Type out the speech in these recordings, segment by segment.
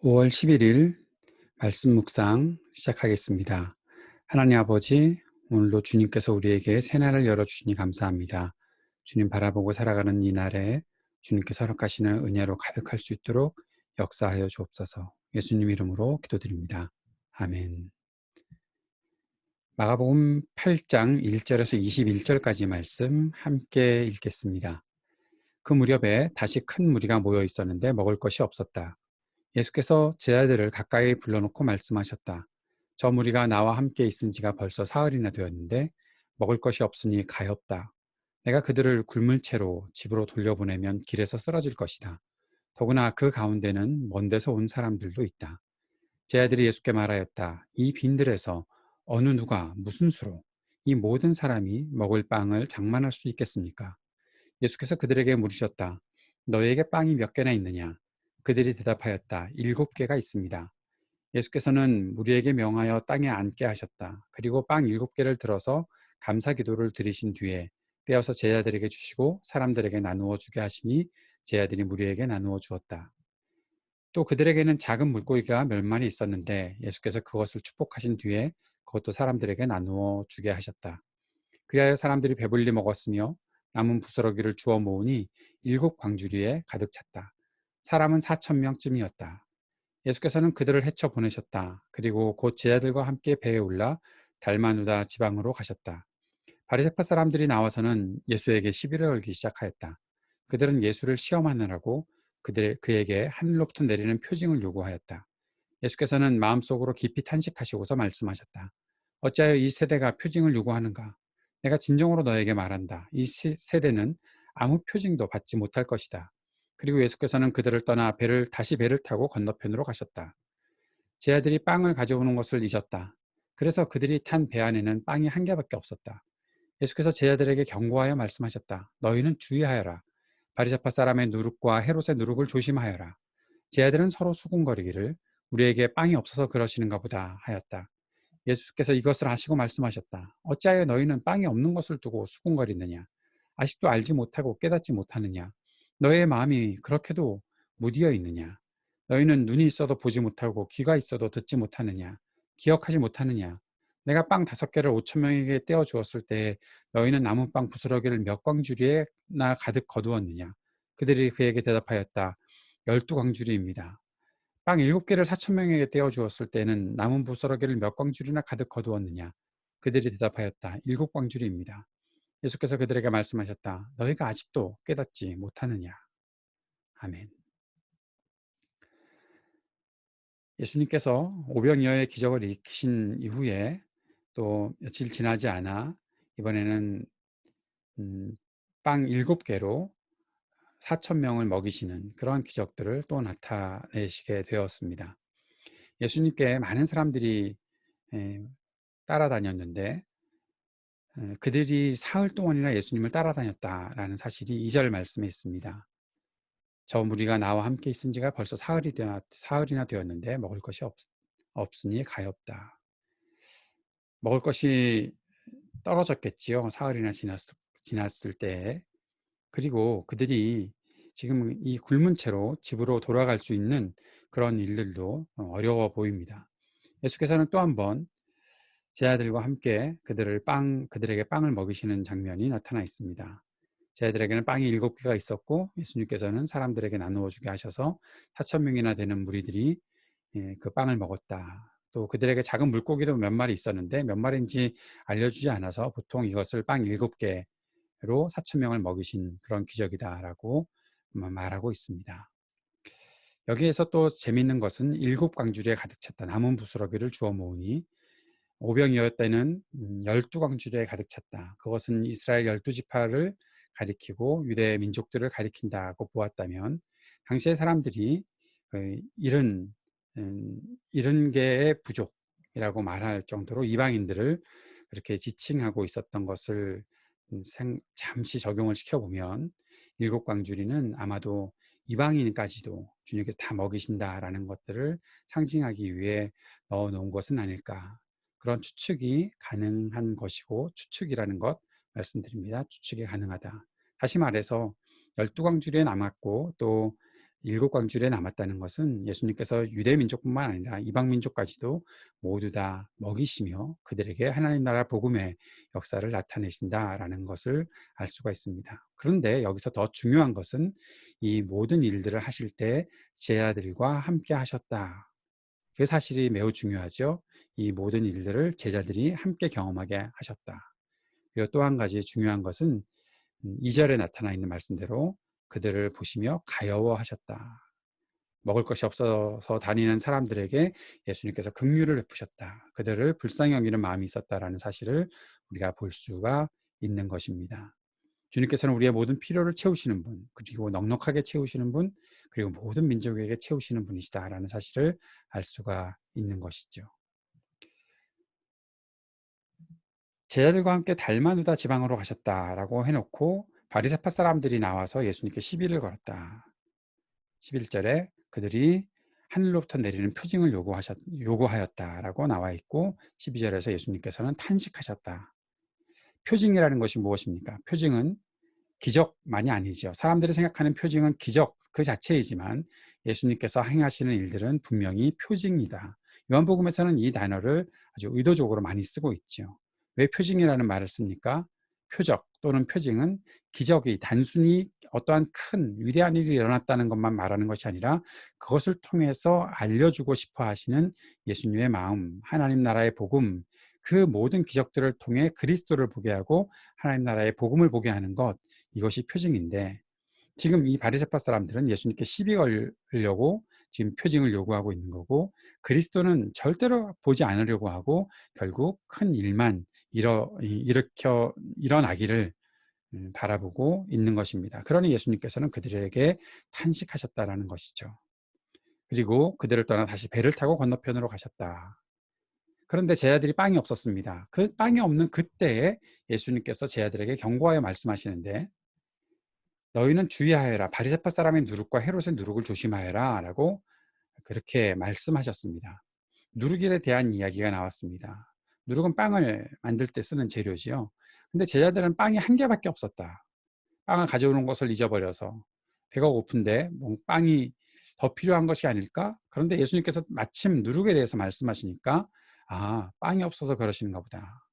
5월 11일 말씀 묵상 시작하겠습니다. 하나님 아버지, 오늘도 주님께서 우리에게 새날을 열어주시니 감사합니다. 주님 바라보고 살아가는 이 날에 주님께서 허락하시는 은혜로 가득할 수 있도록 역사하여 주옵소서. 예수님 이름으로 기도드립니다. 아멘. 마가복음 8장 1절에서 21절까지 말씀 함께 읽겠습니다. 그 무렵에 다시 큰 무리가 모여 있었는데 먹을 것이 없었다. 예수께서 제 아들을 가까이 불러놓고 말씀하셨다. 저 무리가 나와 함께 있은 지가 벌써 사흘이나 되었는데 먹을 것이 없으니 가엾다. 내가 그들을 굶을 채로 집으로 돌려보내면 길에서 쓰러질 것이다. 더구나 그 가운데는 먼 데서 온 사람들도 있다. 제 아들이 예수께 말하였다. 이 빈들에서 어느 누가 무슨 수로 이 모든 사람이 먹을 빵을 장만할 수 있겠습니까? 예수께서 그들에게 물으셨다. 너희에게 빵이 몇 개나 있느냐? 그들이 대답하였다. 7개가 있습니다. 예수께서는 무리에게 명하여 땅에 앉게 하셨다. 그리고 빵 7개를 들어서 감사 기도를 드리신 뒤에 떼어서 제자들에게 주시고 사람들에게 나누어 주게 하시니 제자들이 무리에게 나누어 주었다. 또 그들에게는 작은 물고기가 몇 마리 있었는데 예수께서 그것을 축복하신 뒤에 그것도 사람들에게 나누어 주게 하셨다. 그리하여 사람들이 배불리 먹었으며 남은 부스러기를 주워 모으니 7광주리에 가득 찼다. 사람은 4,000명쯤이었다. 예수께서는 그들을 헤쳐 보내셨다. 그리고 곧 제자들과 함께 배에 올라 달마누다 지방으로 가셨다. 바리새파 사람들이 나와서는 예수에게 시비를 걸기 시작하였다. 그들은 예수를 시험하느라고 그에게 하늘로부터 내리는 표징을 요구하였다. 예수께서는 마음속으로 깊이 탄식하시고서 말씀하셨다. 어찌하여 이 세대가 표징을 요구하는가? 내가 진정으로 너에게 말한다. 이 세대는 아무 표징도 받지 못할 것이다. 그리고 예수께서는 그들을 떠나 다시 배를 타고 건너편으로 가셨다. 제 아들이 빵을 가져오는 것을 잊었다. 그래서 그들이 탄 배 안에는 빵이 한 개밖에 없었다. 예수께서 제자들에게 경고하여 말씀하셨다. 너희는 주의하여라. 바리새파 사람의 누룩과 헤롯의 누룩을 조심하여라. 제자들은 서로 수군거리기를 우리에게 빵이 없어서 그러시는가 보다 하였다. 예수께서 이것을 아시고 말씀하셨다. 어찌하여 너희는 빵이 없는 것을 두고 수군거리느냐? 아직도 알지 못하고 깨닫지 못하느냐? 너희의 마음이 그렇게도 무디어 있느냐? 너희는 눈이 있어도 보지 못하고 귀가 있어도 듣지 못하느냐? 기억하지 못하느냐? 내가 빵 5개를 5천 명에게 떼어 주었을 때 너희는 남은 빵 부스러기를 몇 광주리에나 가득 거두었느냐? 그들이 그에게 대답하였다. 12광주리입니다. 빵 7개를 4천 명에게 떼어 주었을 때는 남은 부스러기를 몇 광줄이나 가득 거두었느냐? 그들이 대답하였다. 7광줄이입니다. 예수께서 그들에게 말씀하셨다. 너희가 아직도 깨닫지 못하느냐? 아멘. 예수님께서 오병이어의 기적을 일으키신 이후에 또 며칠 지나지 않아 이번에는 빵 7개로 4천 명을 먹이시는 그런 기적들을 또 나타내시게 되었습니다. 예수님께 많은 사람들이 따라다녔는데 그들이 사흘 동안이나 예수님을 따라다녔다라는 사실이 2절 말씀에 있습니다. 저 무리가 나와 함께 있은 지가 벌써 사흘이나 되었는데 먹을 것이 없으니 가엾다. 먹을 것이 떨어졌겠지요. 사흘이나 지났을 때에. 그리고 그들이 지금 이 굶은 채로 집으로 돌아갈 수 있는 그런 일들도 어려워 보입니다. 예수께서는 또 한 번 제 아들과 함께 그들에게 빵을 먹이시는 장면이 나타나 있습니다. 제 아들에게는 빵이 7개가 있었고 예수님께서는 사람들에게 나누어 주게 하셔서 4천 명이나 되는 무리들이 그 빵을 먹었다. 또 그들에게 작은 물고기도 몇 마리 있었는데 몇 마리인지 알려주지 않아서 보통 이것을 빵 7개로 4천 명을 먹이신 그런 기적이다라고 말하고 있습니다. 여기에서 또 재미있는 것은 7광주리에 가득 찼다. 남은 부스러기를 주워 모으니 오병이어 때는 12광주리에 가득 찼다. 그것은 이스라엘 12지파를 가리키고 유대 민족들을 가리킨다고 보았다면 당시의 사람들이 이런 개의 부족이라고 말할 정도로 이방인들을 그렇게 지칭하고 있었던 것을 잠시 적용을 시켜보면 7광주리는 아마도 이방인까지도 주님께서 다 먹이신다라는 것들을 상징하기 위해 넣어 놓은 것은 아닐까, 그런 추측이 가능한 것이고, 추측이라는 것 말씀드립니다. 추측이 가능하다. 다시 말해서 12광주리에 남았고 또 일곱 광주리에 남았다는 것은 예수님께서 유대 민족뿐만 아니라 이방 민족까지도 모두 다 먹이시며 그들에게 하나님 나라 복음의 역사를 나타내신다라는 것을 알 수가 있습니다. 그런데 여기서 더 중요한 것은 이 모든 일들을 하실 때 제자들과 함께 하셨다. 그 사실이 매우 중요하죠. 이 모든 일들을 제자들이 함께 경험하게 하셨다. 그리고 또 한 가지 중요한 것은 2절에 나타나 있는 말씀대로 그들을 보시며 가여워하셨다. 먹을 것이 없어서 다니는 사람들에게 예수님께서 긍휼을 베푸셨다. 그들을 불쌍히 여기는 마음이 있었다라는 사실을 우리가 볼 수가 있는 것입니다. 주님께서는 우리의 모든 필요를 채우시는 분, 그리고 넉넉하게 채우시는 분, 그리고 모든 민족에게 채우시는 분이시다라는 사실을 알 수가 있는 것이죠. 제자들과 함께 달 나누다 지방으로 가셨다라고 해놓고 바리새파 사람들이 나와서 예수님께 시비를 걸었다. 11절에 그들이 하늘로부터 내리는 표징을 요구하였다라고 나와 있고 12절에서 예수님께서는 탄식하셨다. 표징이라는 것이 무엇입니까? 표징은 기적만이 아니죠. 사람들이 생각하는 표징은 기적 그 자체이지만 예수님께서 행하시는 일들은 분명히 표징이다. 요한복음에서는 이 단어를 아주 의도적으로 많이 쓰고 있죠. 왜 표징이라는 말을 씁니까? 표적 또는 표징은 기적이 단순히 어떠한 큰 위대한 일이 일어났다는 것만 말하는 것이 아니라 그것을 통해서 알려주고 싶어 하시는 예수님의 마음, 하나님 나라의 복음, 그 모든 기적들을 통해 그리스도를 보게 하고 하나님 나라의 복음을 보게 하는 것, 이것이 표징인데 지금 이 바리새파 사람들은 예수님께 시비 걸려고 지금 표징을 요구하고 있는 거고 그리스도는 절대로 보지 않으려고 하고 결국 큰 일만 일어나기를 바라보고 있는 것입니다. 그러니 예수님께서는 그들에게 탄식하셨다라는 것이죠. 그리고 그들을 떠나 다시 배를 타고 건너편으로 가셨다. 그런데 제자들이 빵이 없었습니다. 그 빵이 없는 그때에 예수님께서 제자들에게 경고하여 말씀하시는데 너희는 주의하여라. 바리새파 사람의 누룩과 헤롯의 누룩을 조심하여라 라고 그렇게 말씀하셨습니다. 누룩에 대한 이야기가 나왔습니다. 누룩은 빵을 만들 때 쓰는 재료지요. 근데 제자들은 빵이 한 개밖에 없었다. 빵을 가져오는 것을 잊어버려서 배가 고픈데 뭐 빵이 더 필요한 것이 아닐까? 그런데 예수님께서 마침 누룩에 대해서 말씀하시니까 아, 빵이 없어서 그러시는가 보다.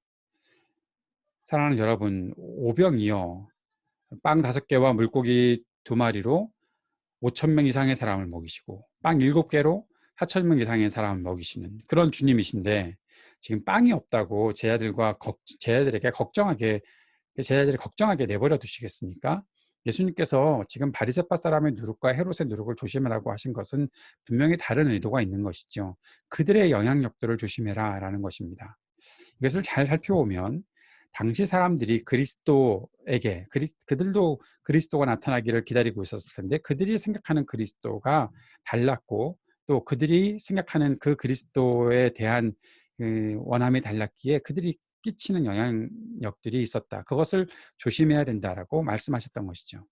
사랑하는 여러분, 오병이요. 빵 5개와 물고기 2마리로 5천 명 이상의 사람을 먹이시고 빵 7개로 4천 명 이상의 사람을 먹이시는 그런 주님이신데 지금 빵이 없다고 제자들이 걱정하게 내버려 두시겠습니까? 예수님께서 지금 바리새파 사람의 누룩과 헤롯의 누룩을 조심하라고 하신 것은 분명히 다른 의도가 있는 것이죠. 그들의 영향력들을 조심해라라는 것입니다. 이것을 잘 살펴보면 당시 사람들이 그들도 그리스도가 나타나기를 기다리고 있었을 텐데 그들이 생각하는 그리스도가 달랐고 또 그들이 생각하는 그 그리스도에 대한 원함이 달랐기에 그들이 끼치는 영향력들이 있었다. 그것을 조심해야 된다라고 말씀하셨던 것이죠.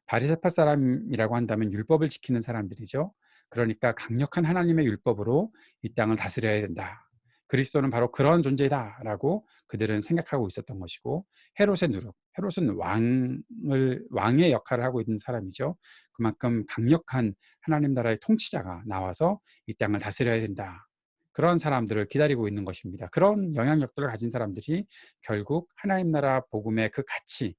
바리새파 사람이라고 한다면 율법을 지키는 사람들이죠. 그러니까 강력한 하나님의 율법으로 이 땅을 다스려야 된다. 그리스도는 바로 그런 존재다라고 그들은 생각하고 있었던 것이고 헤롯의 누룩, 헤롯은 왕의 역할을 하고 있는 사람이죠. 그만큼 강력한 하나님 나라의 통치자가 나와서 이 땅을 다스려야 된다. 그런 사람들을 기다리고 있는 것입니다. 그런 영향력들을 가진 사람들이 결국 하나님 나라 복음의 그 가치,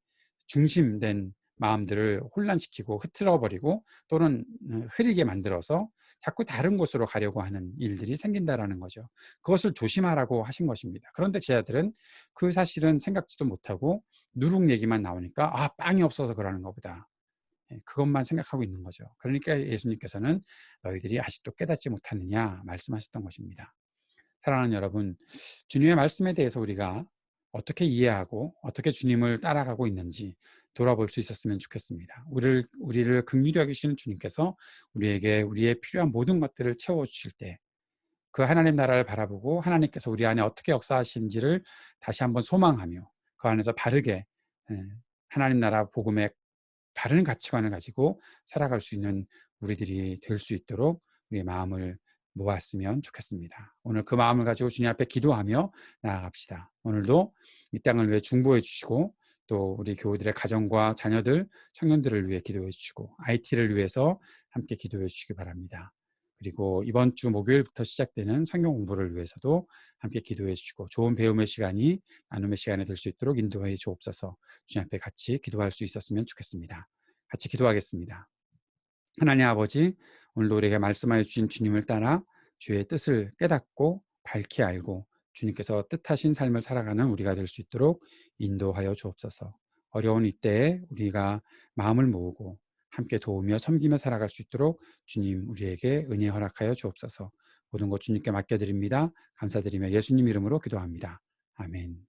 중심된 마음들을 혼란시키고 흐트러버리고 또는 흐리게 만들어서 자꾸 다른 곳으로 가려고 하는 일들이 생긴다라는 거죠. 그것을 조심하라고 하신 것입니다. 그런데 제자들은 그 사실은 생각지도 못하고 누룩 얘기만 나오니까 아, 빵이 없어서 그러는가 보다. 그것만 생각하고 있는 거죠. 그러니까 예수님께서는 너희들이 아직도 깨닫지 못하느냐 말씀하셨던 것입니다. 사랑하는 여러분, 주님의 말씀에 대해서 우리가 어떻게 이해하고 어떻게 주님을 따라가고 있는지 돌아볼 수 있었으면 좋겠습니다. 우리를 긍휼히 여기시는 주님께서 우리에게 우리의 필요한 모든 것들을 채워주실 때 그 하나님 나라를 바라보고 하나님께서 우리 안에 어떻게 역사하시는지를 다시 한번 소망하며 그 안에서 바르게 하나님 나라 복음의 바른 가치관을 가지고 살아갈 수 있는 우리들이 될 수 있도록 우리의 마음을 모았으면 좋겠습니다. 오늘 그 마음을 가지고 주님 앞에 기도하며 나아갑시다. 오늘도 이 땅을 위해 중보해 주시고 또 우리 교우들의 가정과 자녀들, 청년들을 위해 기도해 주시고 IT를 위해서 함께 기도해 주시기 바랍니다. 그리고 이번 주 목요일부터 시작되는 성경 공부를 위해서도 함께 기도해 주시고 좋은 배움의 시간이 나눔의 시간이 될 수 있도록 인도해 주옵소서. 주님 앞에 같이 기도할 수 있었으면 좋겠습니다. 같이 기도하겠습니다. 하나님 아버지, 오늘도 우리에게 말씀하여 주신 주님을 따라 주의 뜻을 깨닫고 밝히 알고 주님께서 뜻하신 삶을 살아가는 우리가 될 수 있도록 인도하여 주옵소서. 어려운 이때에 우리가 마음을 모으고 함께 도우며 섬기며 살아갈 수 있도록 주님 우리에게 은혜 허락하여 주옵소서. 모든 것 주님께 맡겨드립니다. 감사드리며 예수님 이름으로 기도합니다. 아멘.